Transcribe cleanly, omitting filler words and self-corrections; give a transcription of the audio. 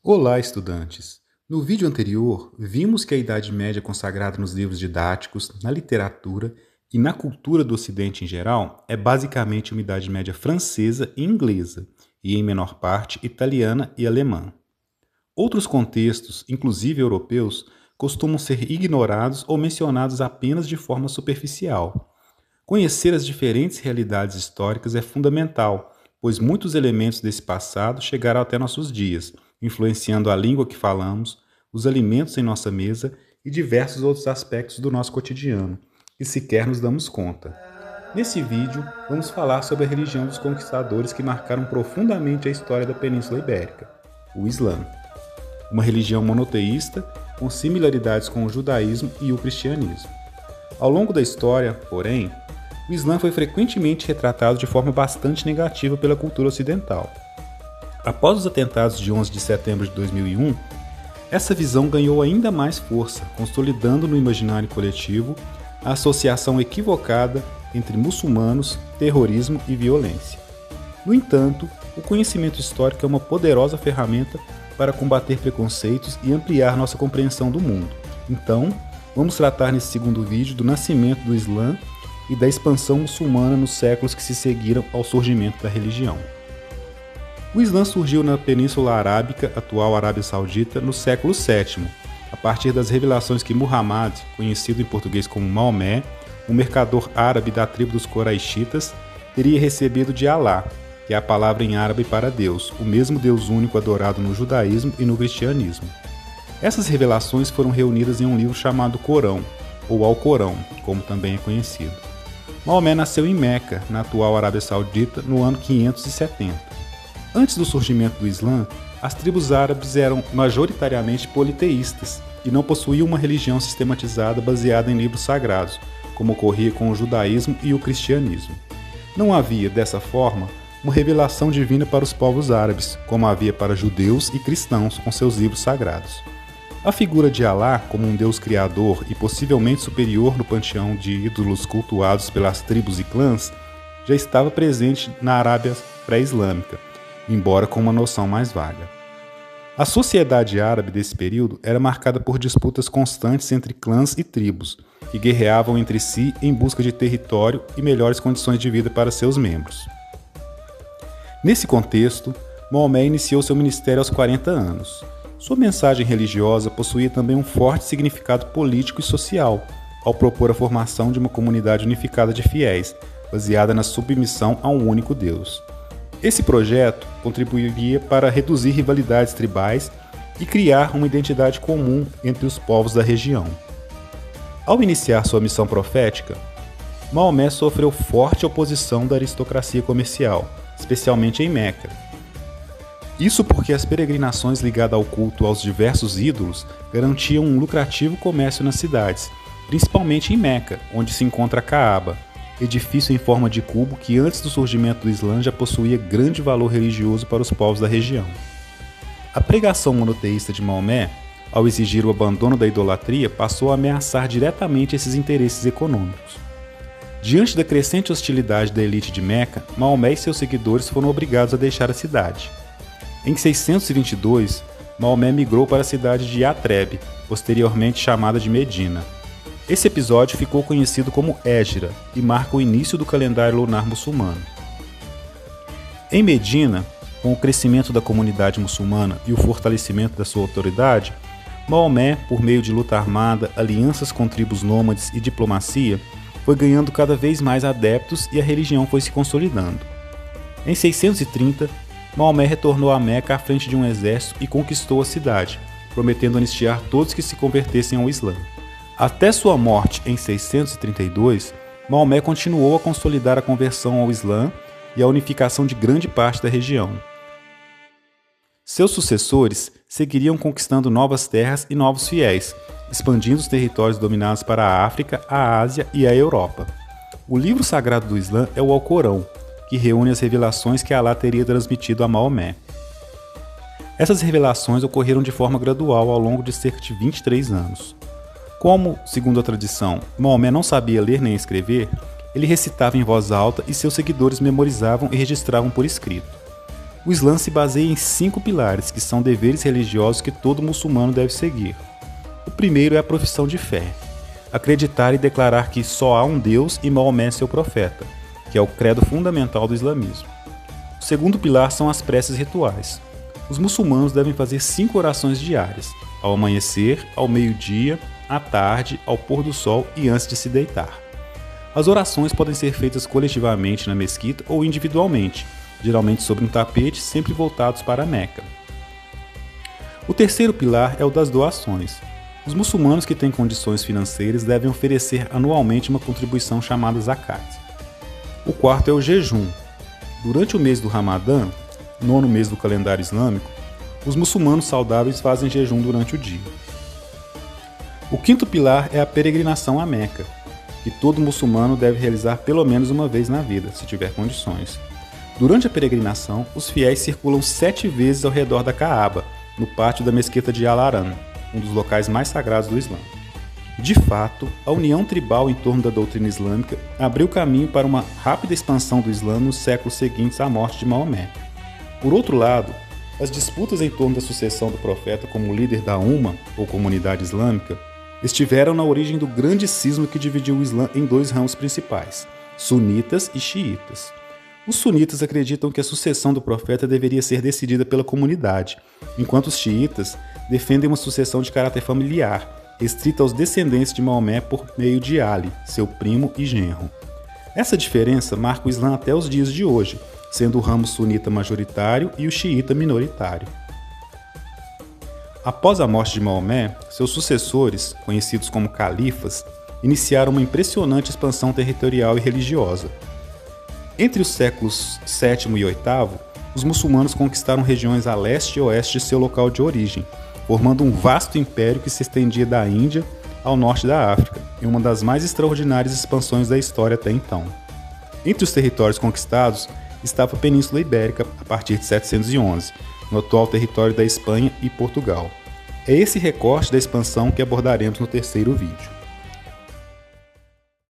Olá, estudantes! No vídeo anterior, vimos que a Idade Média consagrada nos livros didáticos, na literatura e na cultura do Ocidente em geral é basicamente uma Idade Média francesa e inglesa, e em menor parte italiana e alemã. Outros contextos, inclusive europeus, costumam ser ignorados ou mencionados apenas de forma superficial. Conhecer as diferentes realidades históricas é fundamental, pois muitos elementos desse passado chegaram até nossos dias, influenciando a língua que falamos, os alimentos em nossa mesa e diversos outros aspectos do nosso cotidiano, que sequer nos damos conta. Nesse vídeo, vamos falar sobre a religião dos conquistadores que marcaram profundamente a história da Península Ibérica, o Islã. Uma religião monoteísta com similaridades com o judaísmo e o cristianismo. Ao longo da história, porém, o Islã foi frequentemente retratado de forma bastante negativa pela cultura ocidental. Após os atentados de 11 de setembro de 2001, essa visão ganhou ainda mais força, consolidando no imaginário coletivo a associação equivocada entre muçulmanos, terrorismo e violência. No entanto, o conhecimento histórico é uma poderosa ferramenta para combater preconceitos e ampliar nossa compreensão do mundo. Então, vamos tratar nesse segundo vídeo do nascimento do Islã e da expansão muçulmana nos séculos que se seguiram ao surgimento da religião. O Islã surgiu na Península Arábica, atual Arábia Saudita, no século VII, a partir das revelações que Muhammad, conhecido em português como Maomé, um mercador árabe da tribo dos Coraixitas, teria recebido de Alá, que é a palavra em árabe para Deus, o mesmo Deus único adorado no judaísmo e no cristianismo. Essas revelações foram reunidas em um livro chamado Corão, ou Alcorão, como também é conhecido. Maomé nasceu em Meca, na atual Arábia Saudita, no ano 570. Antes do surgimento do Islã, as tribos árabes eram majoritariamente politeístas e não possuíam uma religião sistematizada baseada em livros sagrados, como ocorria com o judaísmo e o cristianismo. Não havia, dessa forma, uma revelação divina para os povos árabes, como havia para judeus e cristãos com seus livros sagrados. A figura de Alá como um deus criador e possivelmente superior no panteão de ídolos cultuados pelas tribos e clãs já estava presente na Arábia pré-islâmica, embora com uma noção mais vaga. A sociedade árabe desse período era marcada por disputas constantes entre clãs e tribos, que guerreavam entre si em busca de território e melhores condições de vida para seus membros. Nesse contexto, Maomé iniciou seu ministério aos 40 anos. Sua mensagem religiosa possuía também um forte significado político e social, ao propor a formação de uma comunidade unificada de fiéis, baseada na submissão a um único Deus. Esse projeto contribuiria para reduzir rivalidades tribais e criar uma identidade comum entre os povos da região. Ao iniciar sua missão profética, Maomé sofreu forte oposição da aristocracia comercial, especialmente em Meca. Isso porque as peregrinações ligadas ao culto aos diversos ídolos garantiam um lucrativo comércio nas cidades, principalmente em Meca, onde se encontra a Caaba, edifício em forma de cubo que antes do surgimento do Islã já possuía grande valor religioso para os povos da região. A pregação monoteísta de Maomé, ao exigir o abandono da idolatria, passou a ameaçar diretamente esses interesses econômicos. Diante da crescente hostilidade da elite de Meca, Maomé e seus seguidores foram obrigados a deixar a cidade. Em 622, Maomé migrou para a cidade de Yatreb, posteriormente chamada de Medina. Esse episódio ficou conhecido como Hégira e marca o início do calendário lunar muçulmano. Em Medina, com o crescimento da comunidade muçulmana e o fortalecimento da sua autoridade, Maomé, por meio de luta armada, alianças com tribos nômades e diplomacia, foi ganhando cada vez mais adeptos e a religião foi se consolidando. Em 630, Maomé retornou a Meca à frente de um exército e conquistou a cidade, prometendo anistiar todos que se convertessem ao Islã. Até sua morte em 632, Maomé continuou a consolidar a conversão ao Islã e a unificação de grande parte da região. Seus sucessores seguiriam conquistando novas terras e novos fiéis, expandindo os territórios dominados para a África, a Ásia e a Europa. O livro sagrado do Islã é o Alcorão, que reúne as revelações que Alá teria transmitido a Maomé. Essas revelações ocorreram de forma gradual ao longo de cerca de 23 anos. Como, segundo a tradição, Maomé não sabia ler nem escrever, ele recitava em voz alta e seus seguidores memorizavam e registravam por escrito. O Islã se baseia em 5 pilares, que são deveres religiosos que todo muçulmano deve seguir. O primeiro é a profissão de fé. Acreditar e declarar que só há um Deus e Maomé é seu profeta, que é o credo fundamental do islamismo. O segundo pilar são as preces rituais. Os muçulmanos devem fazer 5 orações diárias, ao amanhecer, ao meio-dia, à tarde, ao pôr do sol e antes de se deitar. As orações podem ser feitas coletivamente na mesquita ou individualmente, geralmente sobre um tapete, sempre voltados para a Meca. O terceiro pilar é o das doações. Os muçulmanos que têm condições financeiras devem oferecer anualmente uma contribuição chamada zakat. O quarto é o jejum. Durante o mês do Ramadã, 9º mês do calendário islâmico, os muçulmanos saudáveis fazem jejum durante o dia. O quinto pilar é a peregrinação à Meca, que todo muçulmano deve realizar pelo menos uma vez na vida, se tiver condições. Durante a peregrinação, os fiéis circulam 7 vezes ao redor da Caaba, no pátio da mesquita de Al-Haram, um dos locais mais sagrados do Islã. De fato, a união tribal em torno da doutrina islâmica abriu caminho para uma rápida expansão do Islã nos séculos seguintes à morte de Maomé. Por outro lado, as disputas em torno da sucessão do profeta como líder da Umma, ou comunidade islâmica, estiveram na origem do grande cisma que dividiu o Islã em 2 ramos principais, sunitas e xiitas. Os sunitas acreditam que a sucessão do profeta deveria ser decidida pela comunidade, enquanto os xiitas defendem uma sucessão de caráter familiar, restrita aos descendentes de Maomé por meio de Ali, seu primo e genro. Essa diferença marca o Islã até os dias de hoje, sendo o ramo sunita majoritário e o xiita minoritário. Após a morte de Maomé, seus sucessores, conhecidos como califas, iniciaram uma impressionante expansão territorial e religiosa. Entre os séculos VII e VIII, os muçulmanos conquistaram regiões a leste e oeste de seu local de origem, formando um vasto império que se estendia da Índia ao norte da África, em uma das mais extraordinárias expansões da história até então. Entre os territórios conquistados estava a Península Ibérica a partir de 711, no atual território da Espanha e Portugal. É esse recorte da expansão que abordaremos no terceiro vídeo.